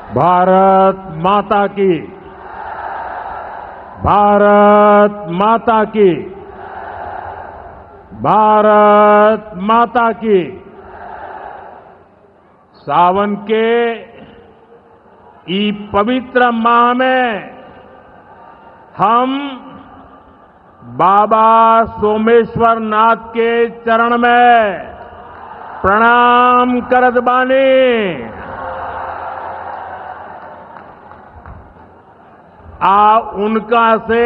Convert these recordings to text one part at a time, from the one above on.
भारत माता की। भारत माता की। भारत माता की। सावन के इस पवित्र माह में हम बाबा सोमेश्वर नाथ के चरण में प्रणाम करत बानी। उनका से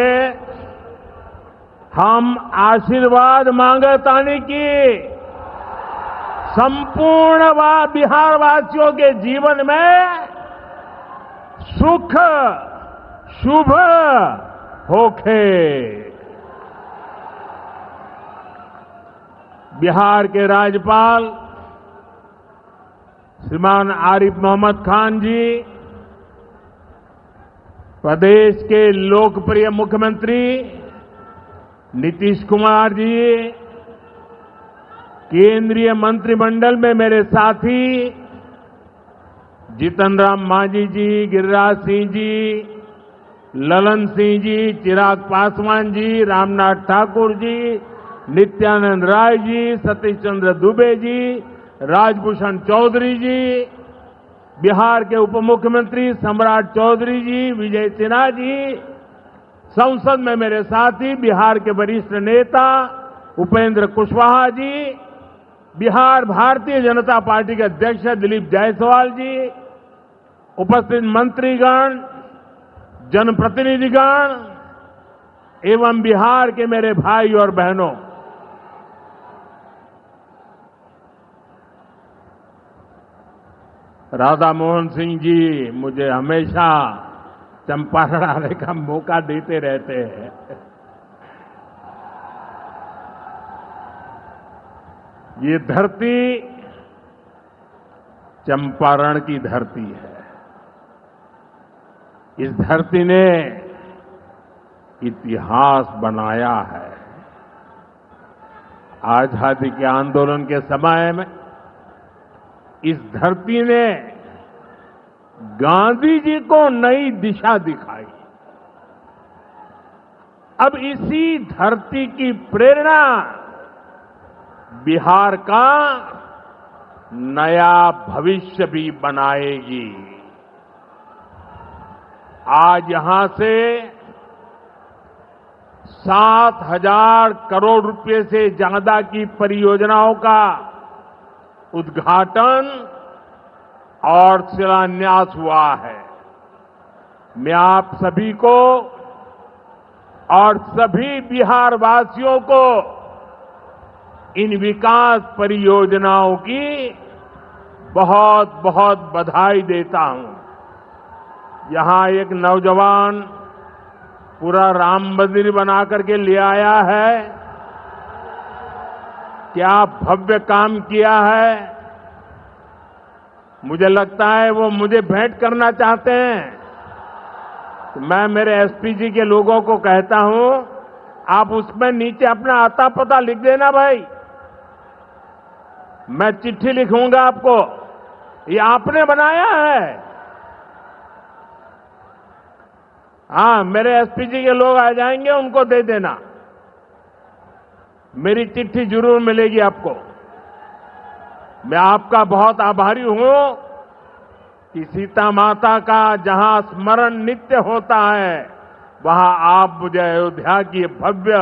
हम आशीर्वाद मांगतानी की संपूर्ण बिहार वासियों के जीवन में सुख शुभ होखे। बिहार के राज्यपाल श्रीमान आरिफ मोहम्मद खान जी, प्रदेश के लोकप्रिय मुख्यमंत्री नीतीश कुमार जी, केंद्रीय मंत्रिमंडल में मेरे साथी जीतन राम मांझी जी, गिरिराज सिंह जी, ललन सिंह जी, चिराग पासवान जी, रामनाथ ठाकुर जी, नित्यानंद राय जी, सतीश चंद्र दुबे जी, राजभूषण चौधरी जी, बिहार के उप मुख्यमंत्री सम्राट चौधरी जी, विजय सिन्हा जी, संसद में मेरे साथी बिहार के वरिष्ठ नेता उपेंद्र कुशवाहा जी, बिहार भारतीय जनता पार्टी के अध्यक्ष दिलीप जायसवाल जी, उपस्थित मंत्रीगण, जनप्रतिनिधिगण एवं बिहार के मेरे भाई और बहनों, राधा मोहन सिंह जी मुझे हमेशा चंपारण आने का मौका देते रहते हैं। ये धरती चंपारण की धरती है। इस धरती ने इतिहास बनाया है। आजादी के आंदोलन के समय में इस धरती ने गांधी जी को नई दिशा दिखाई। अब इसी धरती की प्रेरणा बिहार का नया भविष्य भी बनाएगी। आज यहां से 7,000 करोड़ रुपए से ज्यादा की परियोजनाओं का उद्घाटन और शिलान्यास हुआ है। मैं आप सभी को और सभी बिहार वासियों को इन विकास परियोजनाओं की बहुत बहुत बधाई देता हूं। यहां एक नौजवान पूरा राम मंदिर बना करके ले आया है। क्या भव्य काम किया है। मुझे लगता है वो मुझे भेंट करना चाहते हैं। तो मैं मेरे एसपी जी के लोगों को कहता हूं, आप उसमें नीचे अपना आता पता लिख देना भाई। मैं चिट्ठी लिखूंगा आपको, ये आपने बनाया है। हाँ, मेरे एसपी जी के लोग आ जाएंगे, उनको दे देना। मेरी चिट्ठी जरूर मिलेगी आपको। मैं आपका बहुत आभारी हूं कि सीता माता का जहां स्मरण नित्य होता है, वहां आप मुझे अयोध्या की भव्य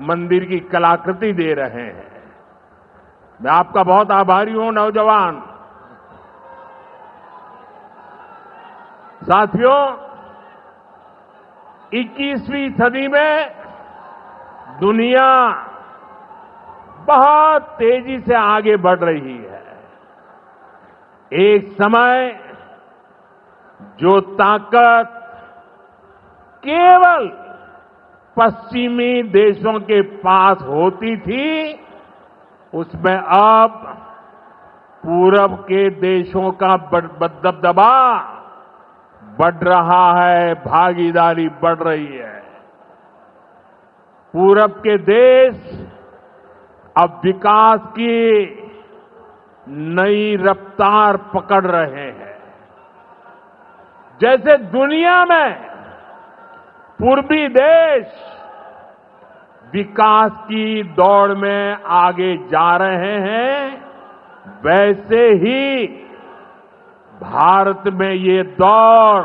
मंदिर की कलाकृति दे रहे हैं। मैं आपका बहुत आभारी हूं नौजवान साथियों। 21वीं सदी में दुनिया बहुत तेजी से आगे बढ़ रही है। एक समय जो ताकत केवल पश्चिमी देशों के पास होती थी, उसमें अब पूरब के देशों का दबदबा बढ़ रहा है, भागीदारी बढ़ रही है। पूरब के देश अब विकास की नई रफ्तार पकड़ रहे हैं। जैसे दुनिया में पूर्वी देश विकास की दौड़ में आगे जा रहे हैं, वैसे ही भारत में ये दौर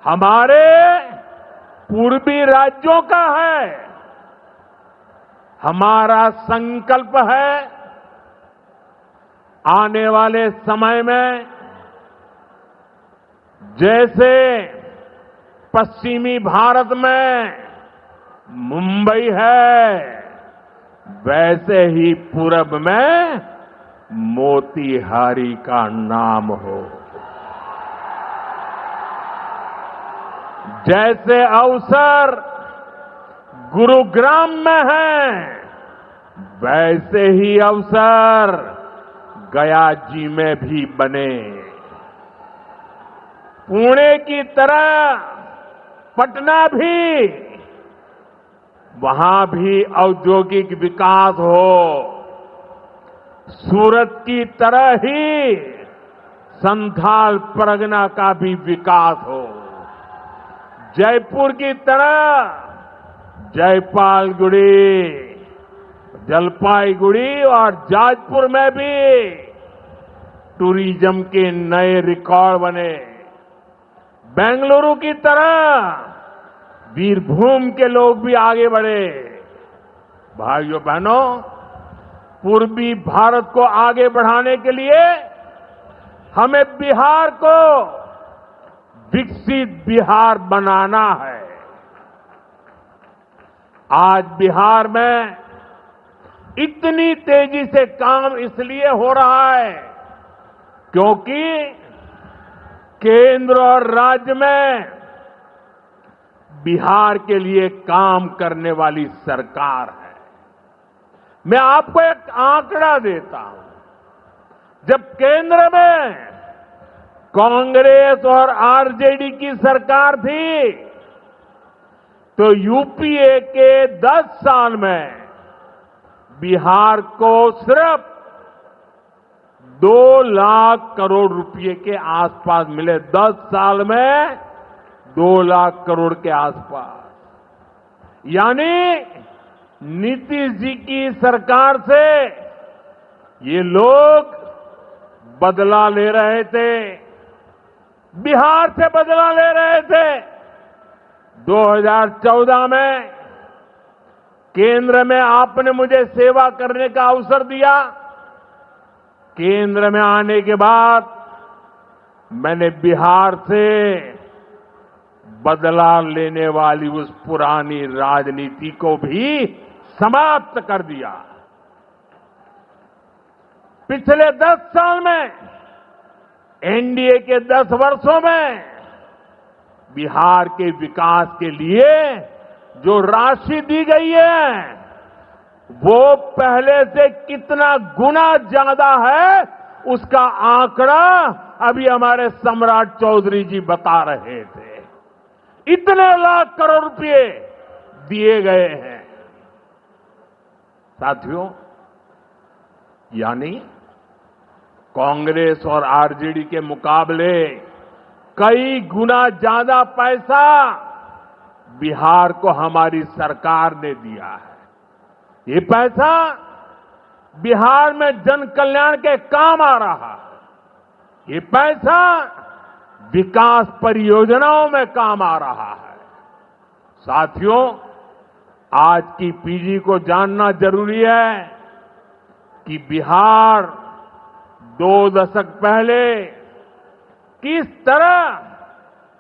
हमारे पूर्वी राज्यों का है। हमारा संकल्प है आने वाले समय में जैसे पश्चिमी भारत में मुंबई है, वैसे ही पूरब में मोतीहारी का नाम हो। जैसे अवसर गुरुग्राम में है, वैसे ही अवसर गया जी में भी बने। पुणे की तरह पटना भी, वहां भी औद्योगिक विकास हो। सूरत की तरह ही संथाल परगना का भी विकास हो। जयपुर की तरह जयपालगुड़ी, जलपाईगुड़ी और जाजपुर में भी टूरिज्म के नए रिकॉर्ड बने। बेंगलुरु की तरह वीरभूम के लोग भी आगे बढ़े। भाइयों बहनों, पूर्वी भारत को आगे बढ़ाने के लिए हमें बिहार को विकसित बिहार बनाना है। आज बिहार में इतनी तेजी से काम इसलिए हो रहा है क्योंकि केंद्र और राज्य में बिहार के लिए काम करने वाली सरकार है। मैं आपको एक आंकड़ा देता हूं। जब केंद्र में कांग्रेस और आरजेडी की सरकार थी, तो यूपीए के 10 साल में बिहार को सिर्फ 2 लाख करोड़ रुपए के आसपास मिले। 10 साल में 2 लाख करोड़ के आसपास। यानी नीतीश जी की सरकार से ये लोग बदला ले रहे थे, बिहार से बदला ले रहे थे। 2014 में केंद्र में आपने मुझे सेवा करने का अवसर दिया। केंद्र में आने के बाद मैंने बिहार से बदला लेने वाली उस पुरानी राजनीति को भी समाप्त कर दिया। पिछले 10 साल में, एनडीए के 10 वर्षों में बिहार के विकास के लिए जो राशि दी गई है, वो पहले से कितना गुना ज्यादा है, उसका आंकड़ा अभी हमारे सम्राट चौधरी जी बता रहे थे। इतने लाख करोड़ रुपए दिए गए हैं। साथियों, यानी कांग्रेस और आरजेडी के मुकाबले कई गुना ज्यादा पैसा बिहार को हमारी सरकार ने दिया है। ये पैसा बिहार में जन कल्याण के काम आ रहा है। ये पैसा विकास परियोजनाओं में काम आ रहा है। साथियों, आज की पीढ़ी को जानना जरूरी है कि बिहार 2 दशक पहले किस तरह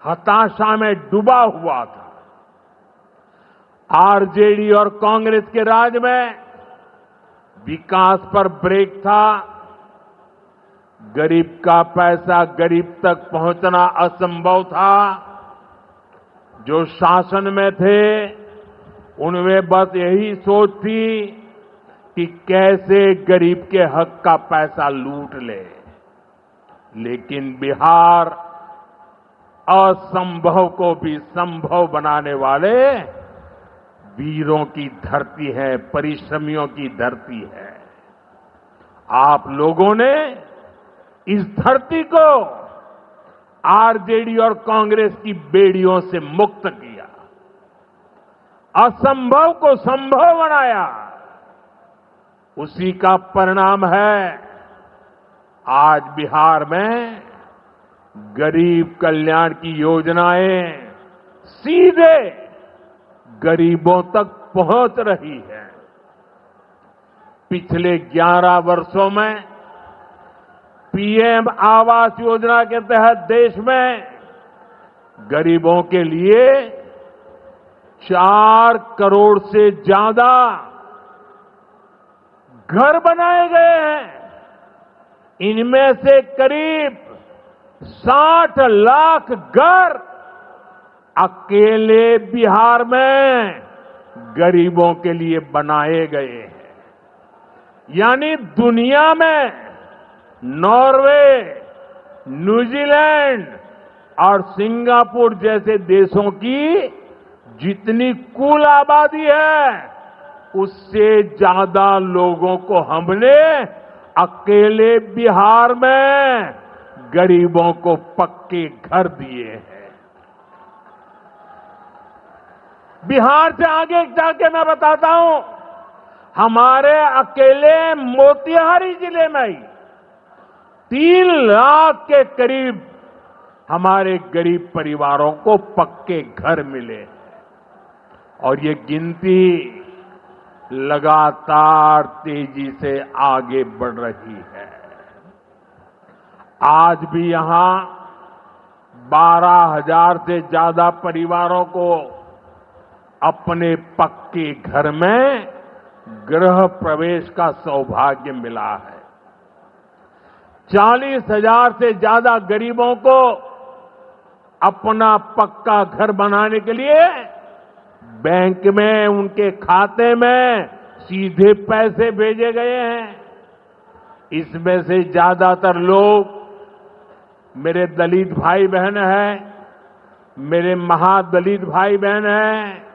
हताशा में डूबा हुआ था। आरजेडी और कांग्रेस के राज में विकास पर ब्रेक था। गरीब का पैसा गरीब तक पहुंचना असंभव था। जो शासन में थे, उनमें बस यही सोच थी कि कैसे गरीब के हक का पैसा लूट ले। लेकिन बिहार असंभव को भी संभव बनाने वाले वीरों की धरती है, परिश्रमियों की धरती है। आप लोगों ने इस धरती को आरजेडी और कांग्रेस की बेड़ियों से मुक्त किया, असंभव को संभव बनाया। उसी का परिणाम है आज बिहार में गरीब कल्याण की योजनाएं सीधे गरीबों तक पहुंच रही है। पिछले 11 वर्षों में पीएम आवास योजना के तहत देश में गरीबों के लिए 4 करोड़ से ज्यादा घर बनाए गए हैं। इनमें से करीब 60 लाख घर अकेले बिहार में गरीबों के लिए बनाए गए हैं। यानी दुनिया में नॉर्वे, न्यूजीलैंड और सिंगापुर जैसे देशों की जितनी कुल आबादी है, उससे ज्यादा लोगों को हमने अकेले बिहार में गरीबों को पक्के घर दिए हैं। बिहार से आगे जाके मैं बताता हूं, हमारे अकेले मोतिहारी जिले में ही 3 लाख के करीब हमारे गरीब परिवारों को पक्के घर मिले हैं। और ये गिनती लगातार तेजी से आगे बढ़ रही है। आज भी यहां 12,000 से ज्यादा परिवारों को अपने पक्के घर में गृह प्रवेश का सौभाग्य मिला है। 40,000 से ज्यादा गरीबों को अपना पक्का घर बनाने के लिए बैंक में उनके खाते में सीधे पैसे भेजे गए हैं। इसमें से ज्यादातर लोग मेरे दलित भाई बहन हैं, मेरे महादलित भाई बहन हैं,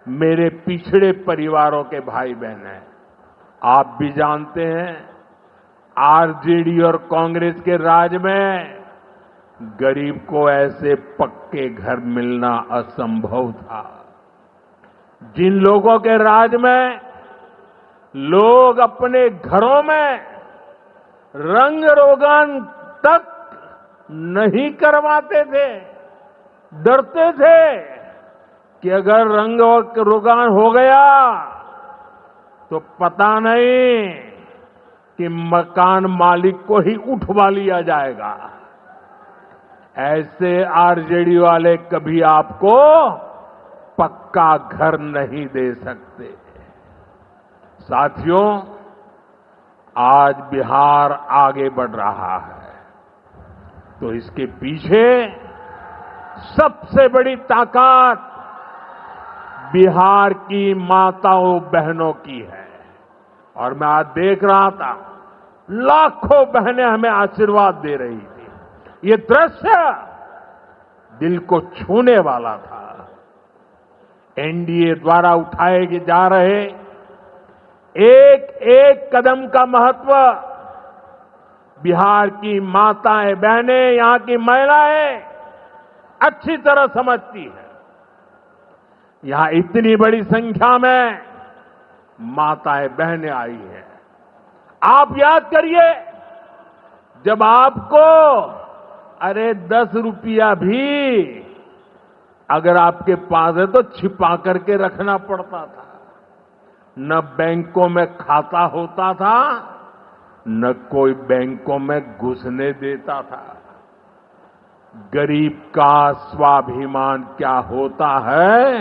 मेरे पिछड़े परिवारों के भाई बहन हैं। आप भी जानते हैं, आरजेडी और कांग्रेस के राज में गरीब को ऐसे पक्के घर मिलना असंभव था। जिन लोगों के राज में लोग अपने घरों में रंग रोगन तक नहीं करवाते थे, डरते थे कि अगर रंग रोगन हो गया तो पता नहीं कि मकान मालिक को ही उठवा लिया जाएगा। ऐसे आरजेडी वाले कभी आपको पक्का घर नहीं दे सकते। साथियों, आज बिहार आगे बढ़ रहा है तो इसके पीछे सबसे बड़ी ताकत बिहार की माताओं बहनों की है। और मैं आज देख रहा था, लाखों बहनें हमें आशीर्वाद दे रही थी। ये दृश्य दिल को छूने वाला था। एनडीए द्वारा उठाए जा रहे एक एक कदम का महत्व बिहार की माताएं बहनें, यहां की महिलाएं अच्छी तरह समझती है। यहां इतनी बड़ी संख्या में माताएं बहनें आई हैं। आप याद करिए, जब आपको 10 रुपया भी अगर आपके पास है तो छिपा करके रखना पड़ता था। न बैंकों में खाता होता था, न कोई बैंकों में घुसने देता था। गरीब का स्वाभिमान क्या होता है,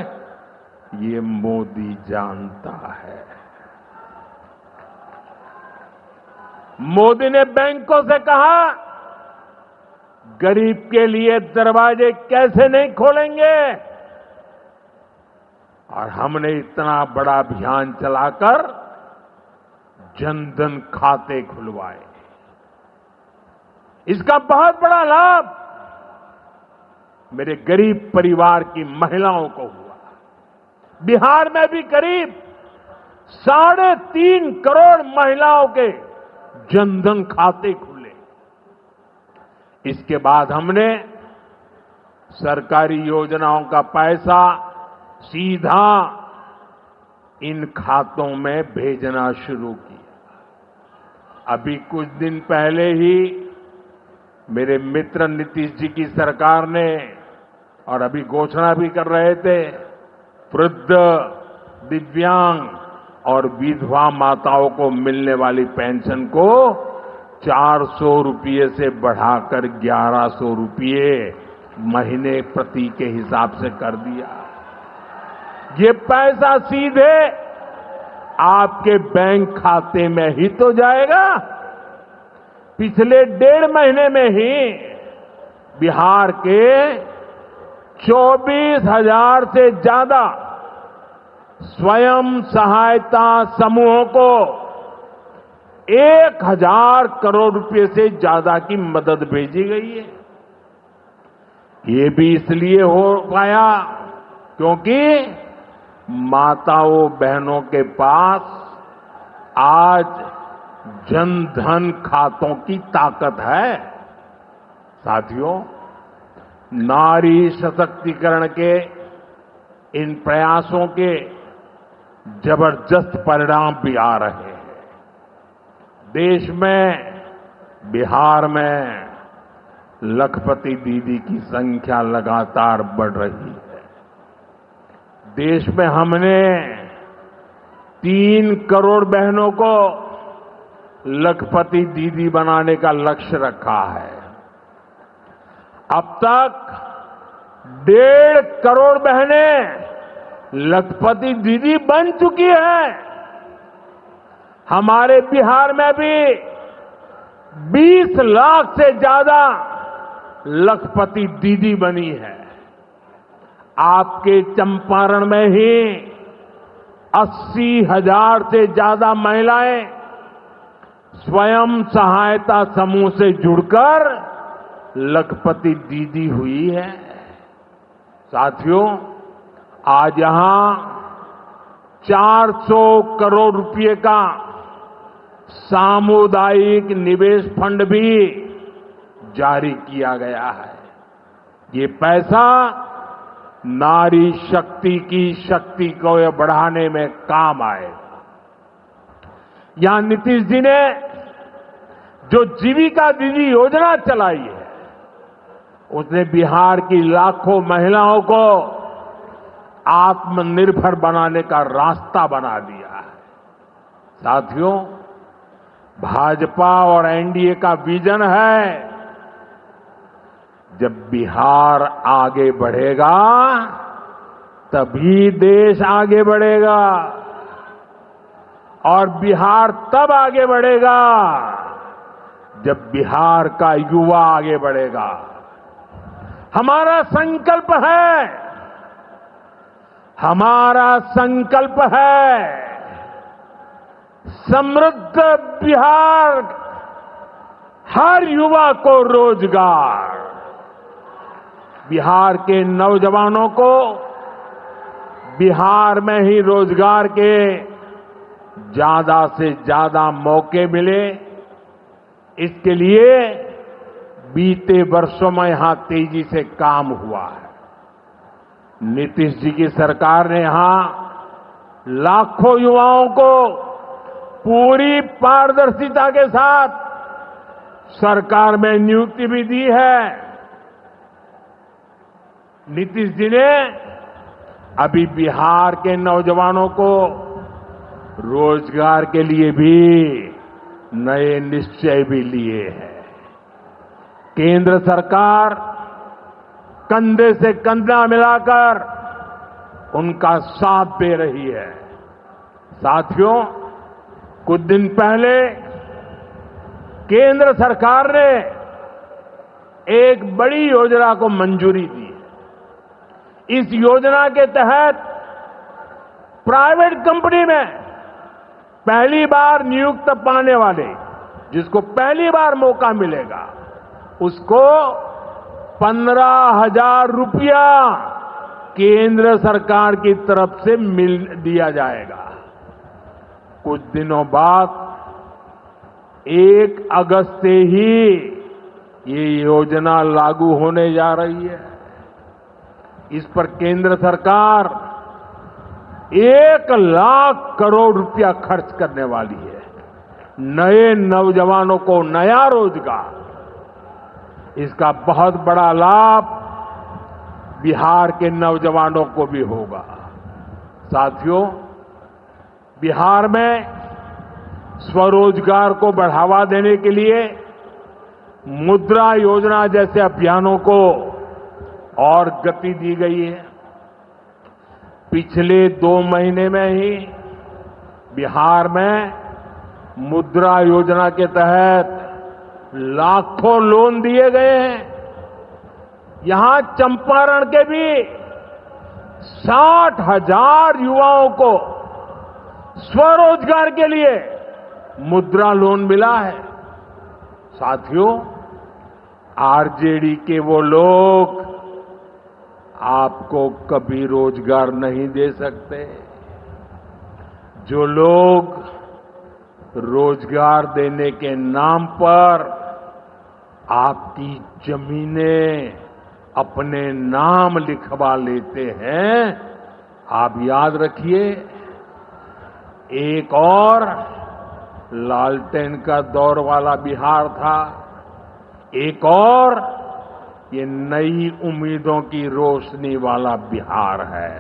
ये मोदी जानता है। मोदी ने बैंकों से कहा, गरीब के लिए दरवाजे कैसे नहीं खोलेंगे, और हमने इतना बड़ा अभियान चलाकर जनधन खाते खुलवाए। इसका बहुत बड़ा लाभ मेरे गरीब परिवार की महिलाओं को हुआ। बिहार में भी करीब 3.5 करोड़ महिलाओं के जनधन खाते खुले। इसके बाद हमने सरकारी योजनाओं का पैसा सीधा इन खातों में भेजना शुरू किया। अभी कुछ दिन पहले ही मेरे मित्र नीतीश जी की सरकार ने, और अभी घोषणा भी कर रहे थे, वृद्ध, दिव्यांग और विधवा माताओं को मिलने वाली पेंशन को 400 रुपये से बढ़ाकर 1100 रुपये महीने प्रति के हिसाब से कर दिया। ये पैसा सीधे आपके बैंक खाते में ही तो जाएगा। पिछले 1.5 महीने में ही बिहार के 24,000 से ज्यादा स्वयं सहायता समूहों को 1,000 करोड़ रुपए से ज्यादा की मदद भेजी गई है। ये भी इसलिए हो पाया क्योंकि माताओं बहनों के पास आज जनधन खातों की ताकत है। साथियों, नारी सशक्तिकरण के इन प्रयासों के जबरदस्त परिणाम भी आ रहे हैं। देश में, बिहार में लखपति दीदी की संख्या लगातार बढ़ रही है। देश में हमने 3 करोड़ बहनों को लखपति दीदी बनाने का लक्ष्य रखा है। अब तक 1.5 करोड़ बहनें लखपति दीदी बन चुकी है। हमारे बिहार में भी 20 लाख से ज्यादा लखपति दीदी बनी है। आपके चंपारण में ही 80,000 से ज्यादा महिलाएं स्वयं सहायता समूह से जुड़कर लखपति दीदी हुई है। साथियों, आज यहां 400 करोड़ रुपए का सामुदायिक निवेश फंड भी जारी किया गया है। ये पैसा नारी शक्ति की शक्ति को बढ़ाने में काम आएगा। यहां नीतीश जी ने जो जीविका दीदी योजना चलाई है, उसने बिहार की लाखों महिलाओं को आत्मनिर्भर बनाने का रास्ता बना दिया है। साथियों, भाजपा और एनडीए का विजन है, जब बिहार आगे बढ़ेगा तभी देश आगे बढ़ेगा, और बिहार तब आगे बढ़ेगा जब बिहार का युवा आगे बढ़ेगा। हमारा संकल्प है, हमारा संकल्प है समृद्ध बिहार, हर युवा को रोजगार। बिहार के नौजवानों को बिहार में ही रोजगार के ज्यादा से ज्यादा मौके मिले, इसके लिए बीते वर्षों में यहां तेजी से काम हुआ है। नीतीश जी की सरकार ने यहां लाखों युवाओं को पूरी पारदर्शिता के साथ सरकार में नियुक्ति भी दी है। नीतीश जी ने अभी बिहार के नौजवानों को रोजगार के लिए भी नए निश्चय भी लिए हैं। केंद्र सरकार कंधे से कंधा मिलाकर उनका साथ दे रही है। साथियों, कुछ दिन पहले केंद्र सरकार ने एक बड़ी योजना को मंजूरी दी। इस योजना के तहत प्राइवेट कंपनी में पहली बार नियुक्त पाने वाले, जिसको पहली बार मौका मिलेगा, उसको 15,000 रुपया केंद्र सरकार की तरफ से दिया जाएगा। कुछ दिनों बाद 1 अगस्त से ही ये योजना लागू होने जा रही है। इस पर केंद्र सरकार 1,00,000 करोड़ रुपया खर्च करने वाली है। नए नौजवानों को नया रोजगार, इसका बहुत बड़ा लाभ बिहार के नौजवानों को भी होगा। साथियों, बिहार में स्वरोजगार को बढ़ावा देने के लिए मुद्रा योजना जैसे अभियानों को और गति दी गई है। पिछले 2 महीने में ही बिहार में मुद्रा योजना के तहत लाखों लोन दिए गए हैं। यहां चंपारण के भी 60,000 युवाओं को स्वरोजगार के लिए मुद्रा लोन मिला है। साथियों, आरजेडी के वो लोग आपको कभी रोजगार नहीं दे सकते। जो लोग रोजगार देने के नाम पर आपकी जमीनें अपने नाम लिखवा लेते हैं, आप याद रखिए, एक और लालटेन का दौर वाला बिहार था, एक और ये नई उम्मीदों की रोशनी वाला बिहार है।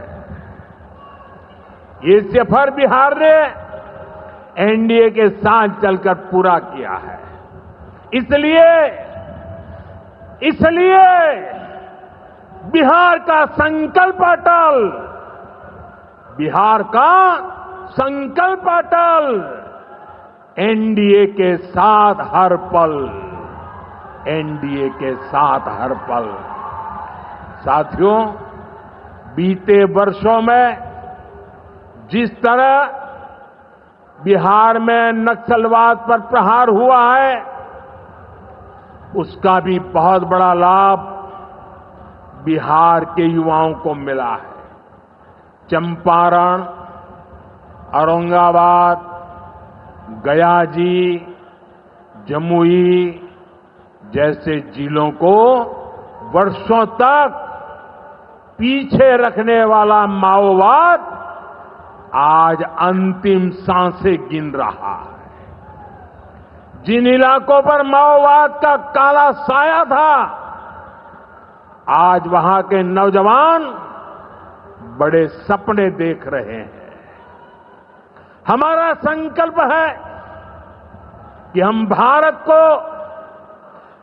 ये सफर बिहार ने एनडीए के साथ चलकर पूरा किया है। इसलिए बिहार का संकल्प अटल, बिहार का संकल्प अटल, एनडीए के साथ हर पल, एनडीए के साथ हर पल। साथियों, बीते वर्षों में जिस तरह बिहार में नक्सलवाद पर प्रहार हुआ है, उसका भी बहुत बड़ा लाभ बिहार के युवाओं को मिला है। चंपारण, औरंगाबाद, गया जी, जमुई जैसे जिलों को वर्षों तक पीछे रखने वाला माओवाद आज अंतिम सांसें गिन रहा है। जिन इलाकों पर माओवाद का काला साया था, आज वहां के नौजवान बड़े सपने देख रहे हैं। हमारा संकल्प है कि हम भारत को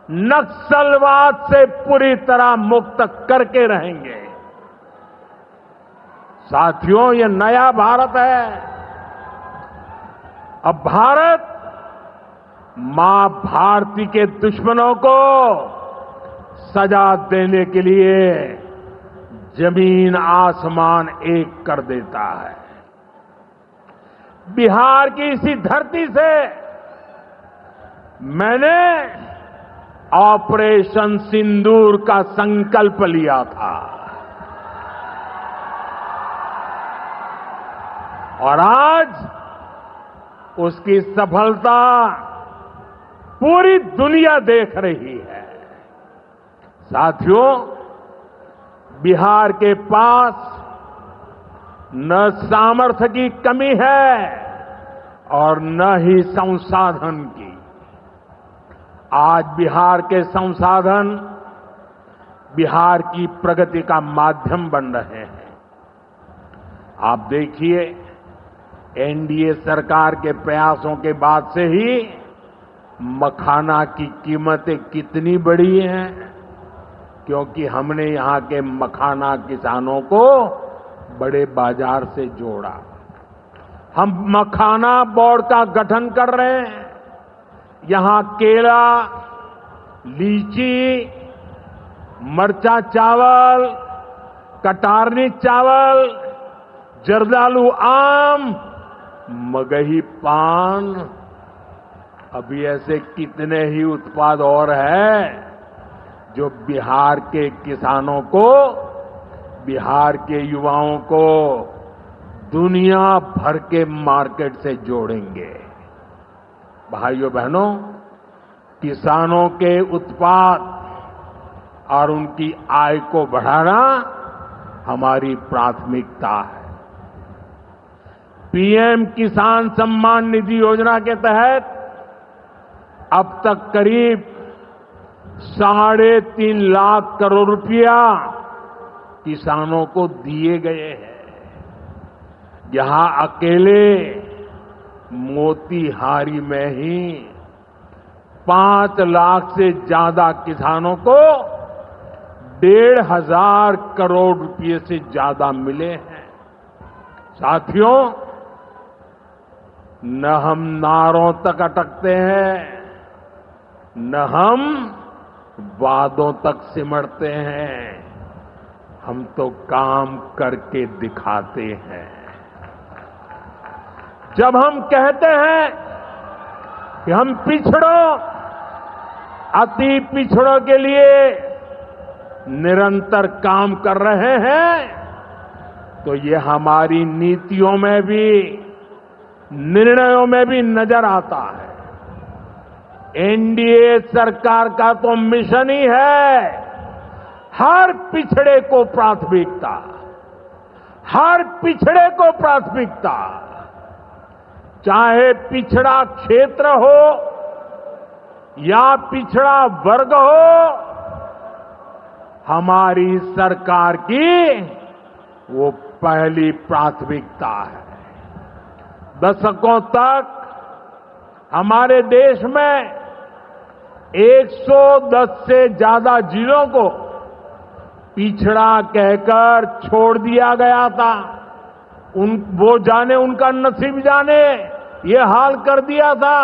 नक्सलवाद से पूरी तरह मुक्त करके रहेंगे। साथियों, ये नया भारत है। अब भारत मां भारती के दुश्मनों को सजा देने के लिए जमीन आसमान एक कर देता है। बिहार की इसी धरती से मैंने ऑपरेशन सिंदूर का संकल्प लिया था और आज उसकी सफलता पूरी दुनिया देख रही है। साथियों, बिहार के पास न सामर्थ्य की कमी है और न ही संसाधन की। आज बिहार के संसाधन बिहार की प्रगति का माध्यम बन रहे हैं। आप देखिए, एनडीए सरकार के प्रयासों के बाद से ही मखाना की कीमतें कितनी बढ़ी हैं, क्योंकि हमने यहां के मखाना किसानों को बड़े बाजार से जोड़ा। हम मखाना बोर्ड का गठन कर रहे हैं। यहां केला, लीची, मरचा चावल, कटारनी चावल, जर्दालू आम, मगही पान, अभी ऐसे कितने ही उत्पाद और हैं जो बिहार के किसानों को, बिहार के युवाओं को दुनिया भर के मार्केट से जोड़ेंगे। भाइयों बहनों, किसानों के उत्पाद और उनकी आय को बढ़ाना हमारी प्राथमिकता है। पीएम किसान सम्मान निधि योजना के तहत अब तक करीब 3.5 लाख करोड़ रुपया किसानों को दिए गए हैं। यहां अकेले मोतीहारी में ही 5 लाख से ज्यादा किसानों को 1,500 करोड़ रुपए से ज्यादा मिले हैं। साथियों, न हम नारों तक अटकते हैं, न हम वादों तक सिमटते हैं, हम तो काम करके दिखाते हैं। जब हम कहते हैं कि हम पिछड़ों, अति पिछड़ों के लिए निरंतर काम कर रहे हैं, तो ये हमारी नीतियों में भी, निर्णयों में भी नजर आता है। एनडीए सरकार का तो मिशन ही है हर पिछड़े को प्राथमिकता, हर पिछड़े को प्राथमिकता, चाहे पिछड़ा क्षेत्र हो या पिछड़ा वर्ग हो, हमारी सरकार की वो पहली प्राथमिकता है। दशकों तक हमारे देश में 110 से ज्यादा जिलों को पिछड़ा कहकर छोड़ दिया गया था। वो जाने, उनका नसीब जाने, ये हाल कर दिया था।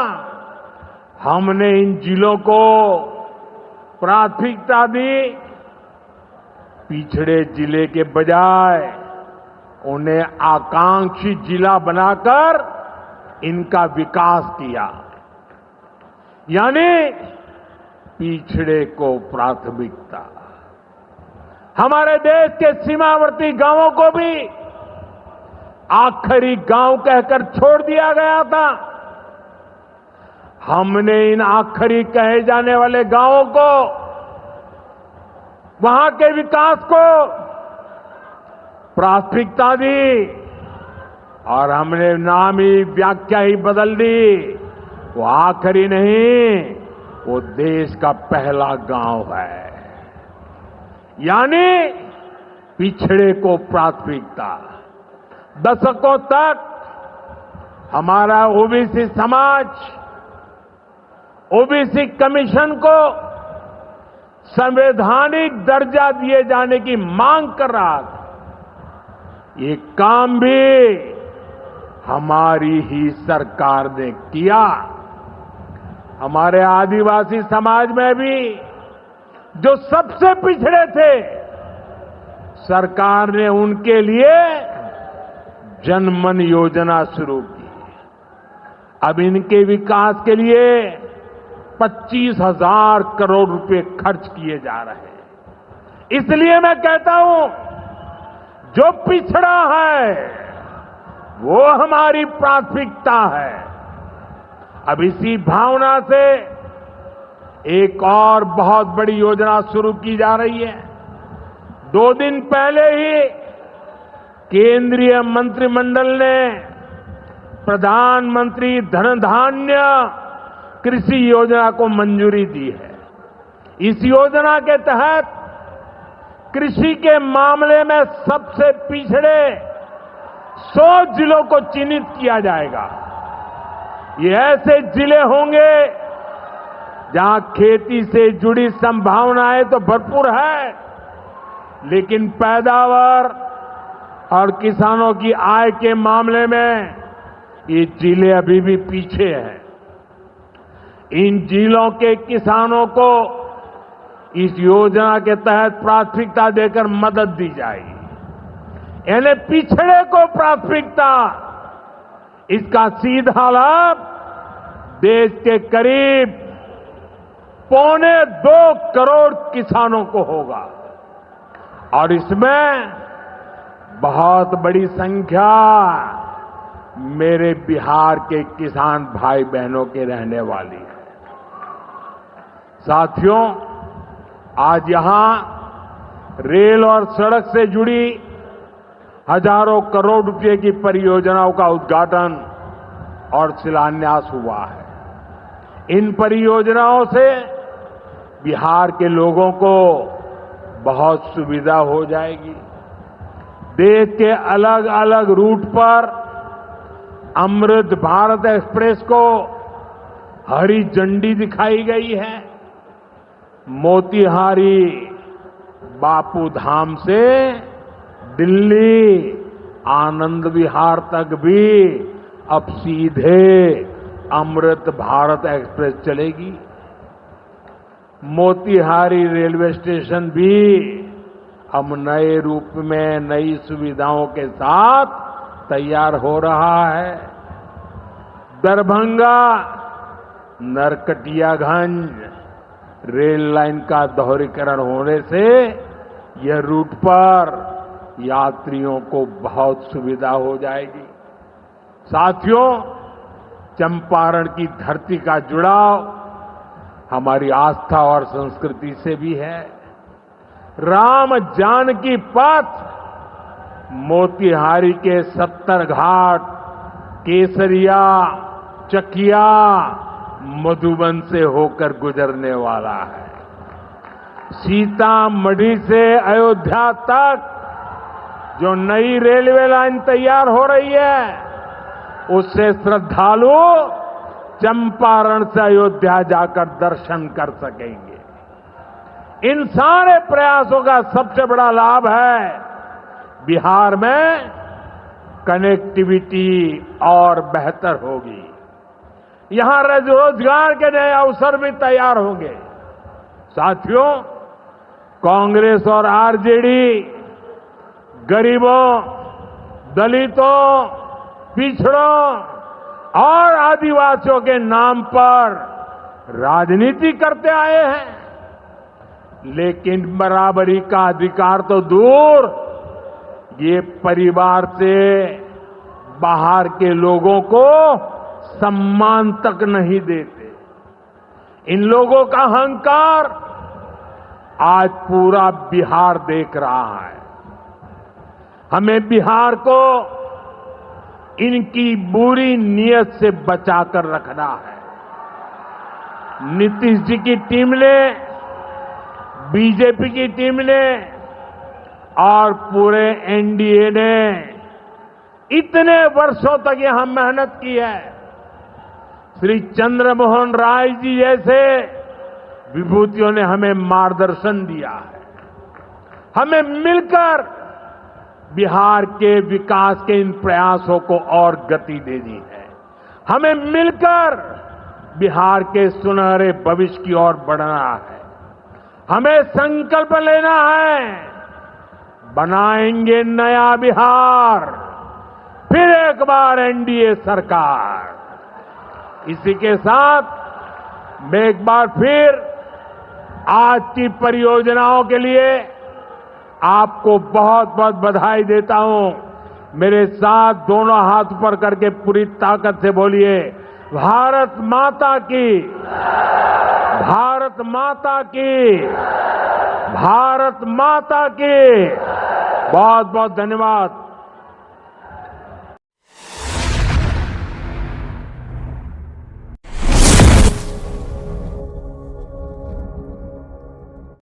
हमने इन जिलों को प्राथमिकता दी। पिछड़े जिले के बजाय उन्हें आकांक्षी जिला बनाकर इनका विकास किया, यानी पिछड़े को प्राथमिकता। हमारे देश के सीमावर्ती गांवों को भी आखिरी गांव कहकर छोड़ दिया गया था। हमने इन आखिरी कहे जाने वाले गांवों को, वहां के विकास को प्राथमिकता दी और हमने नाम ही, व्याख्या ही बदल दी। वो आखिरी नहीं, वो देश का पहला गांव है, यानी पिछड़े को प्राथमिकता। दशकों तक हमारा ओबीसी समाज ओबीसी कमीशन को संवैधानिक दर्जा दिए जाने की मांग कर रहा था। ये काम भी हमारी ही सरकार ने किया। हमारे आदिवासी समाज में भी जो सबसे पिछड़े थे, सरकार ने उनके लिए जनमन योजना शुरू की। अब इनके विकास के लिए 25,000 करोड़ रुपए खर्च किए जा रहे हैं। इसलिए मैं कहता हूं, जो पिछड़ा है वो हमारी प्राथमिकता है। अब इसी भावना से एक और बहुत बड़ी योजना शुरू की जा रही है। 2 दिन पहले ही केंद्रीय मंत्रिमंडल ने प्रधानमंत्री धन धान्य कृषि योजना को मंजूरी दी है। इस योजना के तहत कृषि के मामले में सबसे पिछड़े 100 जिलों को चिन्हित किया जाएगा। ये ऐसे जिले होंगे जहां खेती से जुड़ी संभावनाएं तो भरपूर है, लेकिन पैदावार और किसानों की आय के मामले में ये जिले अभी भी पीछे हैं। इन जिलों के किसानों को इस योजना के तहत प्राथमिकता देकर मदद दी जाएगी। यानी पिछड़े को प्राथमिकता, इसका सीधा लाभ देश के करीब 2.25 करोड़ किसानों को होगा और इसमें बहुत बड़ी संख्या मेरे बिहार के किसान भाई बहनों के रहने वाली है। साथियों, आज यहां रेल और सड़क से जुड़ी हजारों करोड़ रुपए की परियोजनाओं का उद्घाटन और शिलान्यास हुआ है। इन परियोजनाओं से बिहार के लोगों को बहुत सुविधा हो जाएगी। देश के अलग अलग रूट पर अमृत भारत एक्सप्रेस को हरी झंडी दिखाई गई है। मोतिहारी बापू धाम से दिल्ली आनंद विहार तक भी अब सीधे अमृत भारत एक्सप्रेस चलेगी। मोतिहारी रेलवे स्टेशन भी अब नए रूप में नई सुविधाओं के साथ तैयार हो रहा है। दरभंगा नरकटियागंज रेल लाइन का दोहरीकरण होने से यह रूट पर यात्रियों को बहुत सुविधा हो जाएगी। साथियों, चंपारण की धरती का जुड़ाव हमारी आस्था और संस्कृति से भी है। राम जानकी पथ मोतिहारी के 70 घाट, केसरिया, चकिया, मधुबन से होकर गुजरने वाला है। सीतामढ़ी से अयोध्या तक जो नई रेलवे लाइन तैयार हो रही है, उससे श्रद्धालु चंपारण से अयोध्या जाकर दर्शन कर सकेंगे। इन सारे प्रयासों का सबसे बड़ा लाभ है बिहार में कनेक्टिविटी और बेहतर होगी। यहां रोजगार के नए अवसर भी तैयार होंगे। साथियों, कांग्रेस और आरजेडी गरीबों, दलितों, पिछड़ों और आदिवासियों के नाम पर राजनीति करते आए हैं, लेकिन बराबरी का अधिकार तो दूर, ये परिवार से बाहर के लोगों को सम्मान तक नहीं देते। इन लोगों का अहंकार आज पूरा बिहार देख रहा है। हमें बिहार को इनकी बुरी नीयत से बचाकर रखना है। नीतीश जी की टीम ने, बीजेपी की टीम ने और पूरे एनडीए ने इतने वर्षों तक यहां मेहनत की है। श्री चंद्रमोहन राय जी जैसे विभूतियों ने हमें मार्गदर्शन दिया है। हमें मिलकर बिहार के विकास के इन प्रयासों को और गति देनी है। हमें मिलकर बिहार के सुनहरे भविष्य की ओर बढ़ना है। हमें संकल्प लेना है, बनाएंगे नया बिहार, फिर एक बार एनडीए सरकार। इसी के साथ मैं एक बार फिर आज की परियोजनाओं के लिए आपको बहुत बहुत बधाई देता हूं। मेरे साथ दोनों हाथ ऊपर करके पूरी ताकत से बोलिए, भारत माता की, भारत माता की, भारत माता की। बहुत बहुत धन्यवाद।